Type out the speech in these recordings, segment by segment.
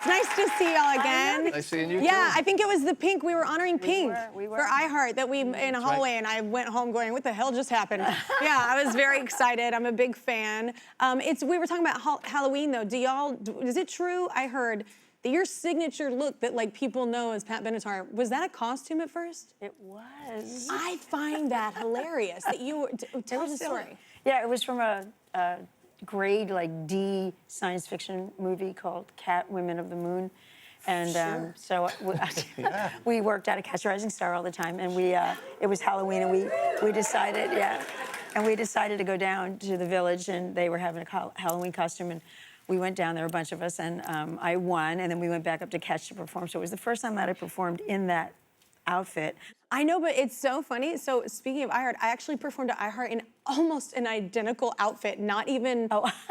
It's nice to see y'all again. Nice seeing you, Yeah, too. I think it was the Pink. We were honoring Pink we were. for iHeart that we in a hallway, and I went home going, "What the hell just happened?" Yeah, I was very excited. I'm a big fan. We were talking about Halloween though. Is it true? I heard that your signature look that like people know as Pat Benatar, was that a costume at first? It was. I find that hilarious that you were. Tell us the story. Yeah, it was from a grade like D science fiction movie called Cat Women of the Moon. And so we worked out at Catch a Rising Star all the time, and it was Halloween, and we decided, and we decided to go down to the Village, and they were having a Halloween costume, and we went down there, a bunch of us, and I won, and then we went back up to Catch to perform. So it was the first time that I performed in that outfit. I know, but it's so funny. So speaking of iHeart, I actually performed at iHeart in almost an identical outfit, not even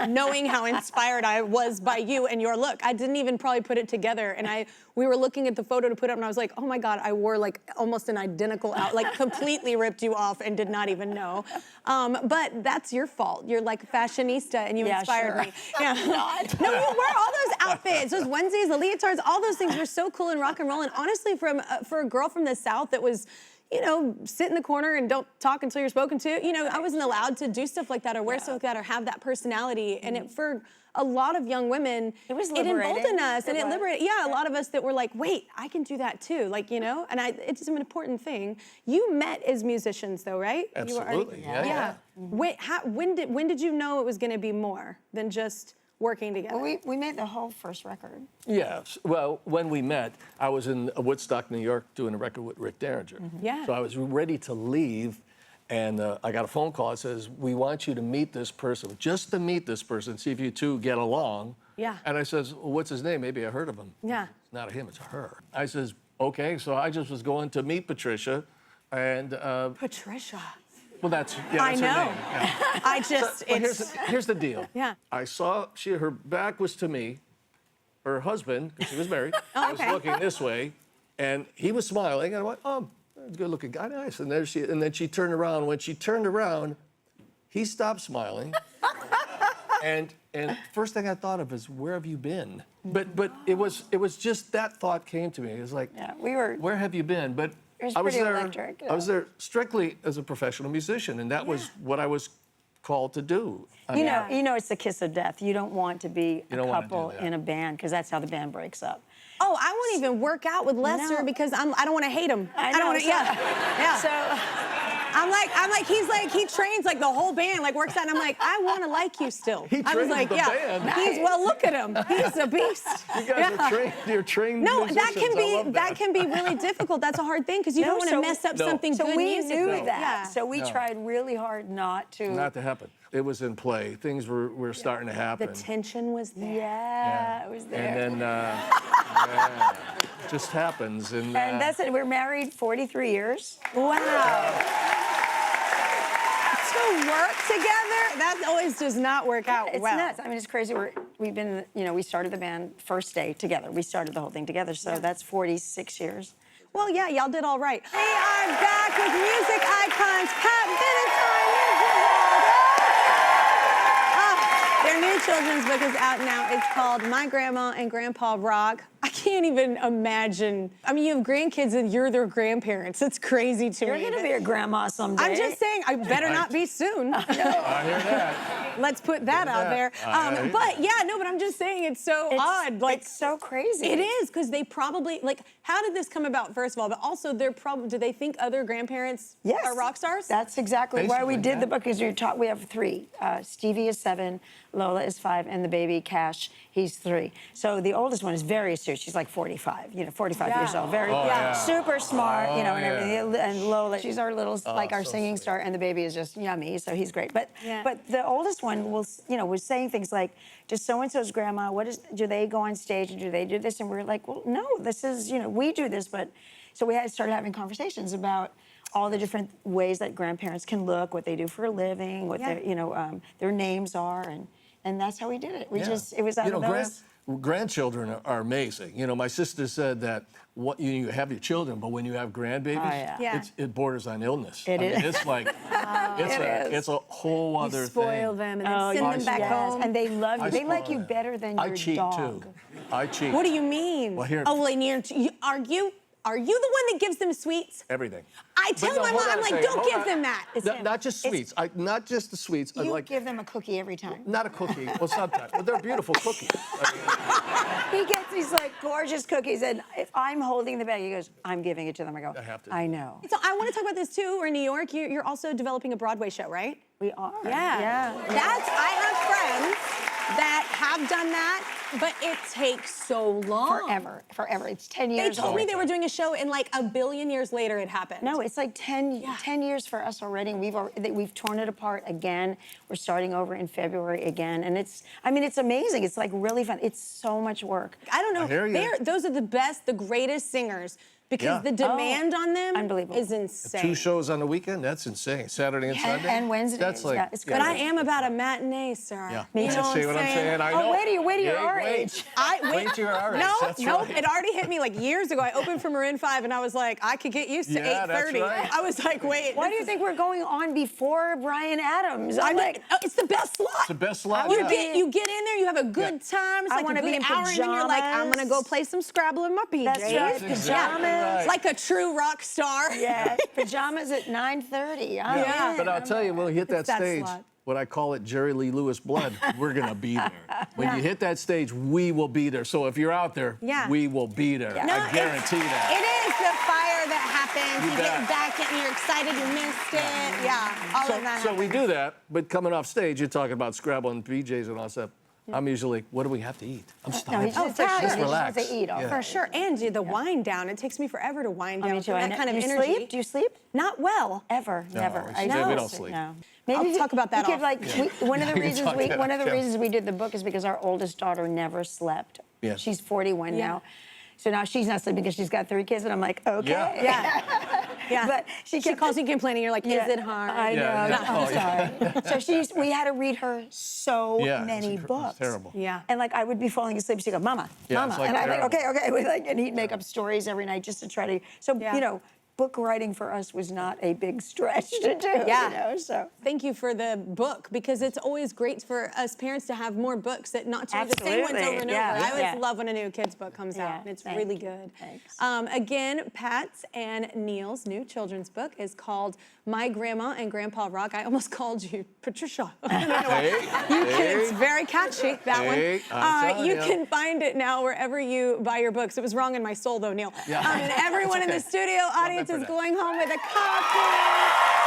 knowing how inspired I was by you and your look. I didn't even probably put it together. And we were looking at the photo to put up, and I was like, oh my God, I wore like almost an identical like completely ripped you off and did not even know. But that's your fault. You're like fashionista, and you inspired me. Yeah. No, you wear all those outfits, those onesies, the leotards, all those things were so cool and rock and roll. And honestly, for a girl from the South that was, you know, sit in the corner and don't talk until you're spoken to. You know, I wasn't allowed to do stuff like that or wear stuff like that or have that personality. And for a lot of young women, it emboldened us and it liberated. Yeah, a lot of us that were like, wait, I can do that too. Like, you know, and it's an important thing. You met as musicians though, right? Absolutely, yeah. Wait, when did you know it was going to be more than just working together? Well, we made the whole first record. Yes. Well, when we met, I was in Woodstock, New York, doing a record with Rick Derringer. Yeah. So I was ready to leave, and I got a phone call that says, we want you to meet this person, just to meet this person, see if you two get along. Yeah. And I says, well, what's his name? Maybe I heard of him. Yeah. It's not a him, it's a her. I says, okay. So I just was going to meet Patricia, and... Patricia. Well, that's her I know. name. Yeah. I just, Here's the deal. Yeah. I saw her back was to me, her husband, because she was married, was looking this way, and he was smiling, and I went, oh, good-looking guy, nice. And then she turned around. When she turned around, he stopped smiling, and first thing I thought of is, where have you been? But it was just that thought came to me. It was like, where have you been? But I was there. Electric. I was there strictly as a professional musician, and that was what I was called to do. You know, it's the kiss of death. You don't want to be a couple in a band because that's how the band breaks up. Oh, I won't even work out with Lester because I don't want to hate him. I don't want to. Yeah. So I'm like he trains like the whole band, like works out, and I'm like, I want to like you still. He I was like, the band. Well, look at him. He's a beast. You guys are trained. You're trained musicians. that can be really difficult. That's a hard thing because you don't want to mess up something good musically. So we knew that. So we tried really hard not to happen. It was in play. Things were starting to happen. The tension was there. Yeah, it was there. And then it just happens. And that's it. We're married 43 years. Wow. To work together, that always does not work out it's well. Nuts. I mean, it's crazy. We started the band first day together. We started the whole thing together, so that's 46 years. Well, yeah, y'all did all right. We are back with music icons Pat Benatar and Giraldo. Their new children's book is out now. It's called My Grandma and Grandpa Rock. I can't even imagine. I mean, you have grandkids and you're their grandparents. It's crazy to me. You're gonna be a grandma someday. I'm just saying, I better not be soon. I hear that. Let's put that out there. But I'm just saying it's so odd. Like, it's so crazy. It is, because they probably, like, how did this come about, first of all? But also, do they think other grandparents are rock stars? That's exactly why we did the book, is we have 3. Stevie is 7, Lola is 5, and the baby, Cash, he's 3. So the oldest one is very serious. She's like 45, 45 years old. Very super smart, and everything. And Lola, she's our little, our singing star, and the baby is just yummy, so he's great. But the oldest one was saying things like, does so-and-so's grandma, do they go on stage and do they do this? And we're like, well, no, this is, we do this, but, so we started having conversations about all the different ways that grandparents can look, what they do for a living, what their names are, and that's how we did it. It was out of those. Grandchildren are amazing. My sister said that you have your children, but when you have grandbabies, it borders on illness. It's like, it's a whole other thing. You spoil them and then send them back home. And they love you. They like you better than your dog. I cheat too. I cheat. What do you mean? Well, here- Oh, well, and are you the one that gives them sweets? Everything. I tell no, my hold mom, on I'm a like, second, don't hold give on. them that. It's him. Not just sweets. Not just the sweets. I You like give them a cookie every time. not a cookie. Well, sometimes, but they're beautiful cookies. He gets these like gorgeous cookies, and if I'm holding the bag, he goes, "I'm giving it to them." I go, I have to. I know. So I want to talk about this too. We're in New York. You're also developing a Broadway show, right? We are. Yeah. Yeah. I have friends that have done that, but it takes so long. Forever. It's 10 They years. told me old. they were doing a show and like a billion years later it happened. No, it's like 10 years for us already. And we've torn it apart again. We're starting over in February again, and it's amazing. It's like really fun. It's so much work. I don't know. I hear you. Those are the greatest singers because Yeah. the demand on them unbelievable. is insane. 2 shows on the weekend? That's insane. Saturday and Sunday? And Wednesdays. That's like, Yeah, it's But I crazy. am about a matinee, sir. Yeah. You You know see what I'm saying? I Oh, know. wait till you're our wait. age. Wait till you're our age. No, That's nope. right. It already hit me like years ago. I opened for Maroon 5 and I was like, I could get used to Yeah, that's 8:30. right. I was like, wait. Why do you think we're going on before Brian Adams? I'm like, it's the best slot. It's the best slot. would yeah. be- You get in there, you have a good time. It's I like wanna a good be in hour, and then you're like, I'm gonna go pajamas. play some Scrabble in my PJs. That's right, That's exactly pajamas. right. Like a true rock star. Yeah, pajamas at 9:30. Yeah. But I'll tell you, when we hit that It's that stage, slot. what I call it Jerry Lee Lewis blood, we're going to be there. When you hit that stage, we will be there. So if you're out there, Yeah. we will be there. No, I guarantee that. It is the fire that happens. You You get bet. back and you're excited you missed it. Yeah, all of that So we happens. do that, but coming off stage, you're talking about Scrabble and PJs and all that stuff. I'm usually like, what do we have to eat? I'm No, starving. he's just for Italian. sure. He just Relax. wants to eat all Yeah. For sure. And the wind down. It takes me forever to wind down Me too. from I that kind of do you energy. sleep? Do you sleep? Not well. Ever, never. we don't sleep. No. I'll talk about that we could, off. like, one of the We can reasons talk that one of the off, yeah. reasons we did the book is because our oldest daughter never slept. Yeah. She's 41 Yeah. now. So now she's not sleeping because she's got 3 kids, and I'm like, okay. Yeah. Yeah. Yeah. But she She kept calls you complaining. You're like, Yeah, is it hard? I know. Yeah, yeah. I'm sorry. So we had to read her so Yeah, many it's books. terrible. Yeah. And like I would be falling asleep, she'd go, "Mama, Yeah, Mama," it's like and I'm like, terrible. "Okay." We and he'd make up stories every night just to try to. So Yeah. you know, book writing for us was not a big stretch to do. Yeah. You know, so. Thank you for the book because it's always great for us parents to have more books that not to read the same ones Absolutely. over and Yeah. over. I always Yeah. love when a new kid's book comes out. Yeah, And it's thank really you. good. Thanks. Again, Pat's and Neil's new children's book is called My Grandma and Grandpa Rock. I almost called you Patricia. I don't know why. You kids, very catchy, that Hey, I'm one. telling You ya. can find it now wherever you buy your books. It was wrong in my soul though, Neil. Yeah. And everyone in the okay. studio audience for is that. going home with a copy.